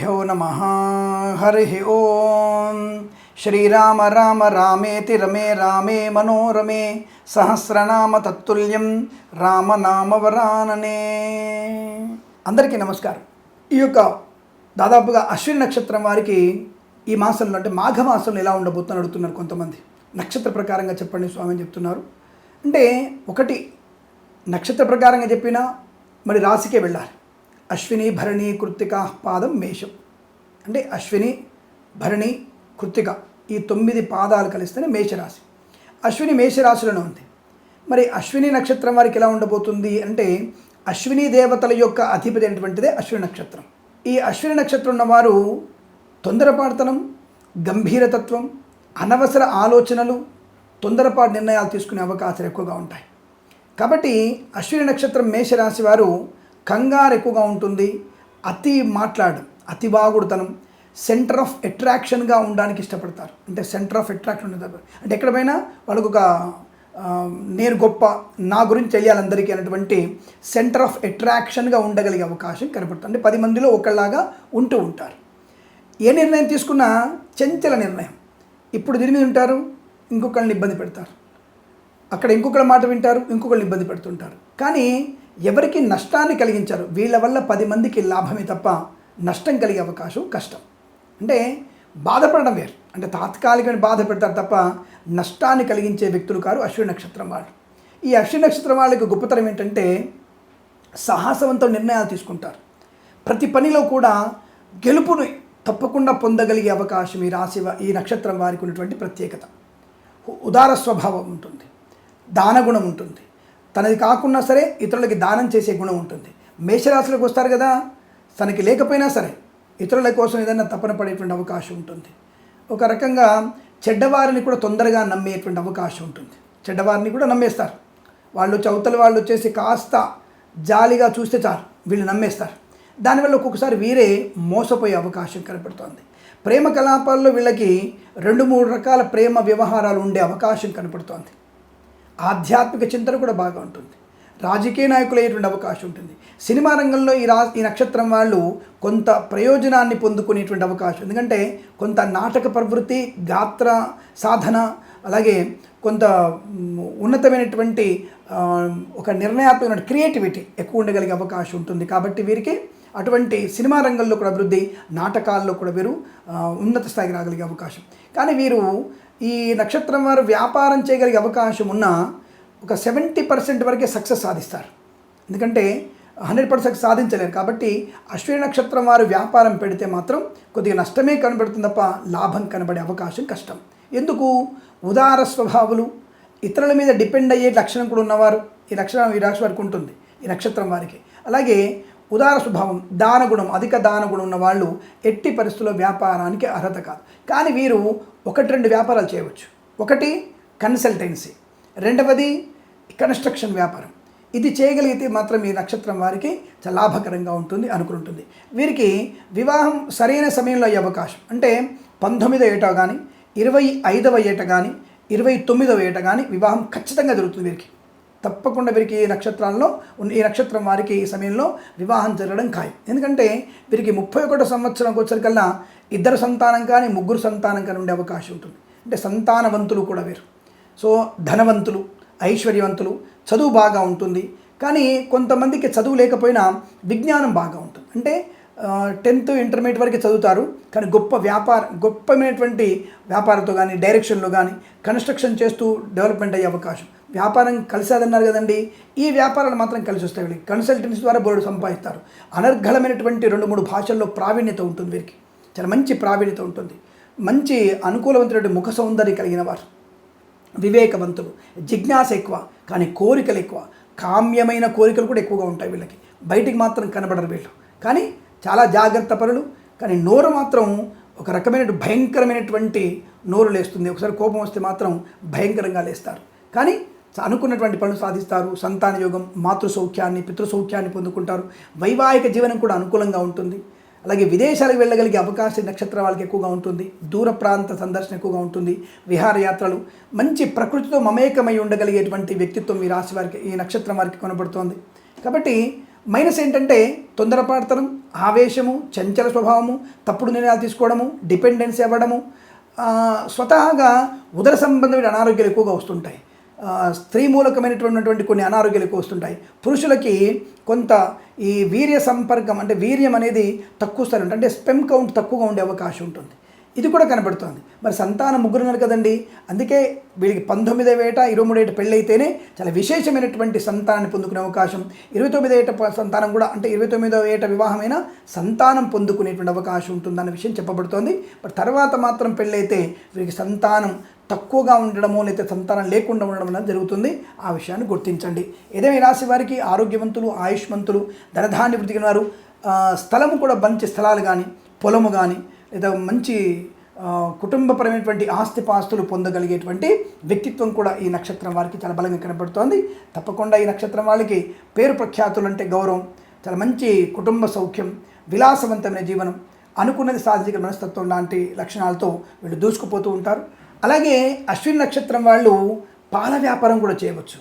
శ్రీగురుభ్యో నమః. హరి ఓం. శ్రీరామ రామ రామేతి రమే రామే మనోరమే సహస్రనామ తత్తుల్యం రామనామవరాననే. అందరికీ నమస్కారం. ఈ యొక్క దాదాపుగా అశ్విని నక్షత్రం వారికి ఈ మాసంలో అంటే మాఘమాసంలో ఎలా ఉండబోతుందని అడుగుతున్నారు కొంతమంది. నక్షత్ర ప్రకారంగా చెప్పండి స్వామి అని చెప్తున్నారు. అంటే ఒకటి నక్షత్ర ప్రకారంగా చెప్పినా మరి రాశికే వెళ్ళాలి. అశ్విని భరణి కృత్తిక పాదం మేషం. అంటే అశ్విని భరణి కృత్తిక ఈ 9 పాదాలు కలిస్తేనే మేషరాశి. అశ్విని మేషరాశిలోనే ఉంది. మరి అశ్విని నక్షత్రం వారికి ఎలా ఉండబోతుంది అంటే అశ్విని దేవతల యొక్క అధిపతి అయినటువంటిదే అశ్విని నక్షత్రం. ఈ అశ్విని నక్షత్రం ఉన్నవారు తొందరపాటుతనం, గంభీరతత్వం, అనవసర ఆలోచనలు, తొందరపాటు నిర్ణయాలు తీసుకునే అవకాశాలు ఎక్కువగా ఉంటాయి. కాబట్టి అశ్విని నక్షత్రం మేషరాశి వారు కంగారు ఎక్కువగా ఉంటుంది. అతి వాగుడుతనం, సెంటర్ ఆఫ్ అట్రాక్షన్గా ఉండడానికి ఇష్టపడతారు. అంటే సెంటర్ ఆఫ్ అట్రాక్షన్ అంటే ఎక్కడ పోయినా వాళ్ళకు ఒక నేను గొప్ప, నా గురించి తెలియాలి అందరికీ అనేటువంటి సెంటర్ ఆఫ్ అట్రాక్షన్గా ఉండగలిగే అవకాశం కనపడుతుంది. అంటే 10 మందిలో ఒకళ్ళలాగా ఉంటూ ఉంటారు. ఏ నిర్ణయం తీసుకున్నా చంచల నిర్ణయం. ఇప్పుడు దీని మీద ఉంటారు, ఇంకొకళ్ళని ఇబ్బంది పెడతారు. అక్కడ ఇంకొకళ్ళ మాట వింటారు, ఇంకొకళ్ళని ఇబ్బంది పెడుతుంటారు. కానీ ఎవరికి నష్టాన్ని కలిగించారు. వీళ్ళ వల్ల 10 మందికి లాభమే తప్ప నష్టం కలిగే అవకాశం కష్టం. అంటే బాధపడడం వేరు. అంటే తాత్కాలికమైన బాధ పెడతారు తప్ప నష్టాన్ని కలిగించే వ్యక్తులు కారు అశ్విని నక్షత్రం వాళ్ళు. ఈ అశ్విని నక్షత్రం వాళ్ళకి గొప్పతనం ఏంటంటే సాహసవంత నిర్ణయాలు తీసుకుంటారు. ప్రతి పనిలో కూడా గెలుపును తప్పకుండా పొందగలిగే అవకాశం ఈ నక్షత్రం వారికి ఉన్నటువంటి ప్రత్యేకత. ఉదార స్వభావం ఉంటుంది, దానగుణం ఉంటుంది. తనది కాకున్నా సరే ఇతరులకి దానం చేసే గుణం ఉంటుంది. మేషరాశిలోకి వస్తారు కదా, తనకి లేకపోయినా సరే ఇతరుల కోసం ఏదైనా తపన పడేటువంటి అవకాశం ఉంటుంది. ఒక రకంగా చెడ్డవారిని కూడా తొందరగా నమ్మేటువంటి అవకాశం ఉంటుంది. చెడ్డవారిని కూడా నమ్మేస్తారు. వాళ్ళు చౌతల వాళ్ళు వచ్చేసి కాస్త జాలిగా చూస్తే చాలు వీళ్ళు నమ్మేస్తారు. దానివల్ల ఒక్కొక్కసారి వీరే మోసపోయే అవకాశం కనపడుతుంది. ప్రేమ కలాపాల్లో వీళ్ళకి 2-3 రకాల ప్రేమ వ్యవహారాలు ఉండే అవకాశం కనపడుతోంది. ఆధ్యాత్మిక చింతన కూడా బాగా ఉంటుంది. రాజకీయ నాయకులు అయ్యేటువంటి అవకాశం ఉంటుంది. సినిమా రంగంలో ఈ నక్షత్రం వాళ్ళు కొంత ప్రయోజనాన్ని పొందుకునేటువంటి అవకాశం. ఎందుకంటే కొంత నాటక ప్రవృత్తి, గాత్ర సాధన, అలాగే కొంత ఉన్నతమైనటువంటి ఒక నిర్ణయాత్మకమైన క్రియేటివిటీ ఎక్కువ ఉండగలిగే అవకాశం ఉంటుంది. కాబట్టి వీరికి అటువంటి సినిమా రంగంలో కూడా అభివృద్ధి, నాటకాల్లో కూడా వీరు ఉన్నత స్థాయికి రాగలిగే అవకాశం. కానీ వీరు ఈ నక్షత్రం వారు వ్యాపారం చేయగలిగే అవకాశం ఉన్న ఒక 70% వరకే సక్సెస్ సాధిస్తారు. ఎందుకంటే 100% సాధించలేరు. కాబట్టి అశ్విని నక్షత్రం వారు వ్యాపారం పెడితే మాత్రం కొద్దిగా నష్టమే కనబడుతుంది తప్ప లాభం కనబడే అవకాశం కష్టం. ఎందుకు? ఉదార స్వభావులు, ఇతరుల మీద డిపెండ్ అయ్యే లక్షణం కూడా ఉన్నవారు. ఈ లక్షణం ఈ రాశి వారికి ఉంటుంది, ఈ నక్షత్రం వారికి. అలాగే ఉదార స్వభావం, దానగుణం, అధిక దానగుణం ఉన్న వాళ్ళు ఎట్టి పరిస్థితుల్లో వ్యాపారానికి అర్హత కాదు. కానీ వీరు 1-2 వ్యాపారాలు చేయవచ్చు. ఒకటి కన్సల్టెన్సీ, రెండవది కన్స్ట్రక్షన్ వ్యాపారం. ఇది చేయగలిగితే మాత్రం ఈ నక్షత్రం వారికి చాలా లాభకరంగా ఉంటుంది, అనుకుంటుంది. వీరికి వివాహం సరైన సమయంలో అయ్యే అవకాశం. అంటే 19వ ఏట కానీ, 25వ ఏట కానీ, 29వ ఏట కానీ వివాహం ఖచ్చితంగా జరుగుతుంది వీరికి. తప్పకుండా వీరికి ఈ నక్షత్రం వారికి ఈ సమయంలో వివాహం జరగడం ఖాయం. ఎందుకంటే వీరికి 31 సంవత్సరంకి వచ్చేసరికల్లా 2 సంతానం కానీ 3 సంతానం కానీ ఉండే అవకాశం ఉంటుంది. అంటే సంతానవంతులు కూడా వీరు. సో ధనవంతులు, ఐశ్వర్యవంతులు, చదువు బాగా ఉంటుంది. కానీ కొంతమందికి చదువు లేకపోయినా విజ్ఞానం బాగా ఉంటుంది. అంటే 10th ఇంటర్మీడియట్ వరకు చదువుతారు. కానీ గొప్పమైనటువంటి వ్యాపారంతో కానీ, డైరెక్షన్లో కానీ, కన్స్ట్రక్షన్ చేస్తూ డెవలప్మెంట్ అయ్యే అవకాశం. వ్యాపారం కలిసేదన్నారు కదండి, ఈ వ్యాపారాలు మాత్రం కలిసి వస్తాయి వీళ్ళకి. కన్సల్టెన్సీ ద్వారా బోర్డు సంపాదిస్తారు. అనర్గళమైనటువంటి 2-3 భాషల్లో ప్రావీణ్యత ఉంటుంది వీరికి. చాలా మంచి ప్రావీణ్యత ఉంటుంది. మంచి అనుకూలవంతమైన ముఖ సౌందర్యం కలిగిన వారు, వివేకవంతులు, జిజ్ఞాస ఎక్కువ, కానీ కోరికలు ఎక్కువ. కామ్యమైన కోరికలు కూడా ఎక్కువగా ఉంటాయి వీళ్ళకి. బయటికి మాత్రం కనబడరు వీళ్ళు. కానీ చాలా జాగ్రత్త పరులు. కానీ నోరు మాత్రం ఒక రకమైన భయంకరమైనటువంటి నోరు లేస్తుంది. ఒకసారి కోపం వస్తే మాత్రం భయంకరంగా లేస్తారు. కానీ అనుకున్నటువంటి పనులు సాధిస్తారు. సంతాన యోగం, మాతృ సౌఖ్యాన్ని, పితృ సౌఖ్యాన్ని పొందుకుంటారు. వైవాహిక జీవనం కూడా అనుకూలంగా ఉంటుంది. అలాగే విదేశాలకు వెళ్ళగలిగే అవకాశం నక్షత్రం వాళ్ళకి ఎక్కువగా ఉంటుంది. దూర ప్రాంత సందర్శన ఎక్కువగా ఉంటుంది. విహారయాత్రలు, మంచి ప్రకృతితో మమేకమై ఉండగలిగేటువంటి వ్యక్తిత్వం ఈ రాశి వారికి, ఈ నక్షత్రం వారికి కనబడుతోంది. కాబట్టి మైనస్ ఏంటంటే తొందరపాటుతనం, ఆవేశము, చంచల స్వభావము, తప్పుడు నిర్ణయాలు తీసుకోవడము, డిపెండెన్సీ అవ్వడము, స్వతహాగా ఉదర సంబంధమైన అనారోగ్యాలు ఎక్కువగా వస్తుంటాయి. స్త్రీ మూలకమైనటువంటి కొన్ని అనారోగ్యాలు ఎక్కువ వస్తుంటాయి. పురుషులకి కొంత ఈ వీర్య సంపర్కం అంటే వీర్యం అనేది తక్కువ స్థాయి ఉంటుంది, అంటే స్పెమ్ కౌంట్ తక్కువగా ఉండే అవకాశం ఉంటుంది. ఇది కూడా కనబడుతుంది. మరి సంతానం ముగ్గురు ఉన్నారు కదండి, అందుకే వీళ్ళకి 19వ ఏట 23వ ఏట పెళ్ళైతేనే చాలా విశేషమైనటువంటి సంతానాన్ని పొందుకునే అవకాశం, 29వ ఏట సంతానం కూడా అంటే 29వ ఏట వివాహమైన సంతానం పొందుకునేటువంటి అవకాశం ఉంటుందన్న విషయం చెప్పబడుతోంది. మరి తర్వాత మాత్రం పెళ్ళైతే వీరికి సంతానం తక్కువగా ఉండడమో లేదా సంతానం లేకుండా ఉండడం అనేది జరుగుతుంది. ఆ విషయాన్ని గుర్తించండి. ఏదైనా రాశి వారికి ఆరోగ్యవంతులు, ఆయుష్మంతులు, ధనధాన్య వృద్ధి కలిగిన వారు, స్థలము కూడా మంచి స్థలాలు కానీ, పొలము కానీ, లేదా మంచి కుటుంబపరమైనటువంటి ఆస్తిపాస్తులు పొందగలిగేటువంటి వ్యక్తిత్వం కూడా ఈ నక్షత్రం వారికి చాలా బలంగా కనబడుతోంది. తప్పకుండా ఈ నక్షత్రం వాళ్ళకి పేరు ప్రఖ్యాతులు అంటే గౌరవం, చాలా మంచి కుటుంబ సౌఖ్యం, విలాసవంతమైన జీవనం, అనుకున్నది సాధించగల మనస్తత్వం లాంటి లక్షణాలతో వీళ్ళు దూసుకుపోతూ ఉంటారు. అలాగే అశ్విని నక్షత్రం వాళ్ళు పాల వ్యాపారం కూడా చేయవచ్చు,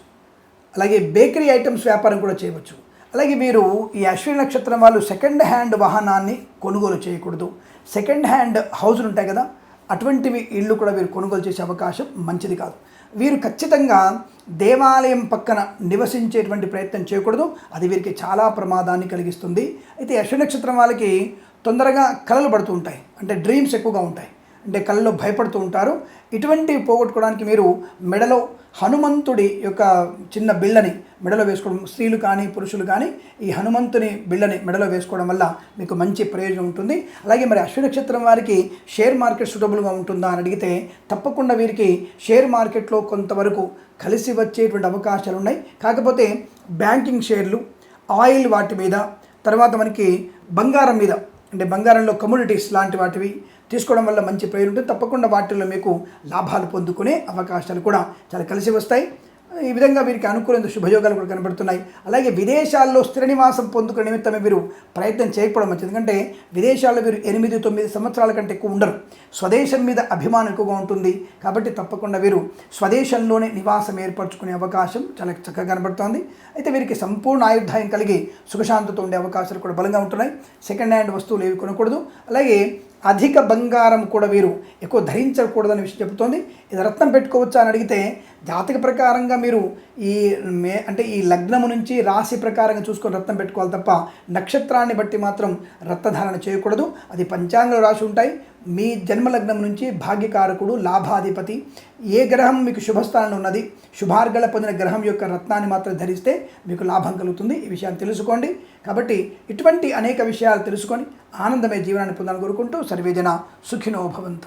అలాగే బేకరీ ఐటమ్స్ వ్యాపారం కూడా చేయవచ్చు. అలాగే మీరు ఈ అశ్విని నక్షత్రం వాళ్ళు సెకండ్ హ్యాండ్ వాహనాన్ని కొనుగోలు చేయకూడదు. సెకండ్ హ్యాండ్ హౌజులు ఉంటాయి కదా, అటువంటివి ఇళ్ళు కూడా వీరు కొనుగోలు చేసే అవకాశం మంచిది కాదు. వీరు ఖచ్చితంగా దేవాలయం పక్కన నివసించేటువంటి ప్రయత్నం చేయకూడదు, అది వీరికి చాలా ప్రమాదాన్ని కలిగిస్తుంది. అయితే అశ్విని నక్షత్రం వాళ్ళకి తొందరగా కలలు పడుతూ ఉంటాయి, అంటే డ్రీమ్స్ ఎక్కువగా ఉంటాయి, అంటే కళ్ళలో భయపడుతూ ఉంటారు. ఇటువంటివి పోగొట్టుకోవడానికి మీరు మెడలో హనుమంతుడి యొక్క చిన్న బిళ్ళని మెడలో వేసుకోవడం, స్త్రీలు కానీ పురుషులు కానీ ఈ హనుమంతుని బిళ్ళని మెడలో వేసుకోవడం వల్ల మీకు మంచి ప్రయోజనం ఉంటుంది. అలాగే మరి అశ్విని నక్షత్రం వారికి షేర్ మార్కెట్ సూటబుల్గా ఉంటుందా అని అడిగితే తప్పకుండా వీరికి షేర్ మార్కెట్లో కొంతవరకు కలిసి వచ్చేటువంటి అవకాశాలు ఉన్నాయి. కాకపోతే బ్యాంకింగ్ షేర్లు, ఆయిల్ వాటి మీద, తర్వాత మనకి బంగారం మీద, అంటే బంగారంలో కమ్యూనిటీస్ లాంటి వాటివి తీసుకోవడం వల్ల మంచి ప్రయోజనం ఉంటుంది. తప్పకుండా వాటిల్లో మీకు లాభాలు పొందుకునే అవకాశాలు కూడా చాలా కలిసి వస్తాయి. ఈ విధంగా వీరికి అనుకూలమైన శుభయోగాలు కూడా కనబడుతున్నాయి. అలాగే విదేశాల్లో స్థిర నివాసం పొందుకునే నిమిత్తమే వీరు ప్రయత్నం చేయకపోవడం మంచిది. ఎందుకంటే విదేశాల్లో వీరు 8-9 సంవత్సరాల కంటే ఎక్కువ ఉండరు. స్వదేశం మీద అభిమానం ఎక్కువగా ఉంటుంది. కాబట్టి తప్పకుండా వీరు స్వదేశంలోనే నివాసం ఏర్పరచుకునే అవకాశం చాలా చక్కగా కనబడుతోంది. అయితే వీరికి సంపూర్ణ ఆయుర్దాయం కలిగి సుఖశాంతితో ఉండే అవకాశాలు కూడా బలంగా ఉంటున్నాయి. సెకండ్ హ్యాండ్ వస్తువులు ఏవి కొనకూడదు. అలాగే అధిక బంగారం కూడా వీరు ఎక్కువ ధరించకూడదని విషయం చెబుతోంది. ఇది రత్నం పెట్టుకోవచ్చా అని అడిగితే జాతక ప్రకారంగా మీరు అంటే ఈ లగ్నము నుంచి రాశి ప్రకారంగా చూసుకొని రత్నం పెట్టుకోవాలి తప్ప నక్షత్రాన్ని బట్టి మాత్రం రత్నధారణ చేయకూడదు. అది పంచాంగంలో రాసి ఉంటాయి. మీ జన్మలగ్నం నుంచి భాగ్యకారకుడు, లాభాధిపతి, ఏ గ్రహం మీకు శుభస్థానంలో ఉన్నది, శుభార్గళ పొందిన గ్రహం యొక్క రత్నాన్ని మాత్రం ధరిస్తే మీకు లాభం కలుగుతుంది. ఈ విషయాన్ని తెలుసుకోండి. కాబట్టి ఇటువంటి అనేక విషయాలు తెలుసుకొని ఆనందమయ జీవనాన్ని పొందాలని కోరుకుంటూ సర్వేజన సుఖినో భవంతు.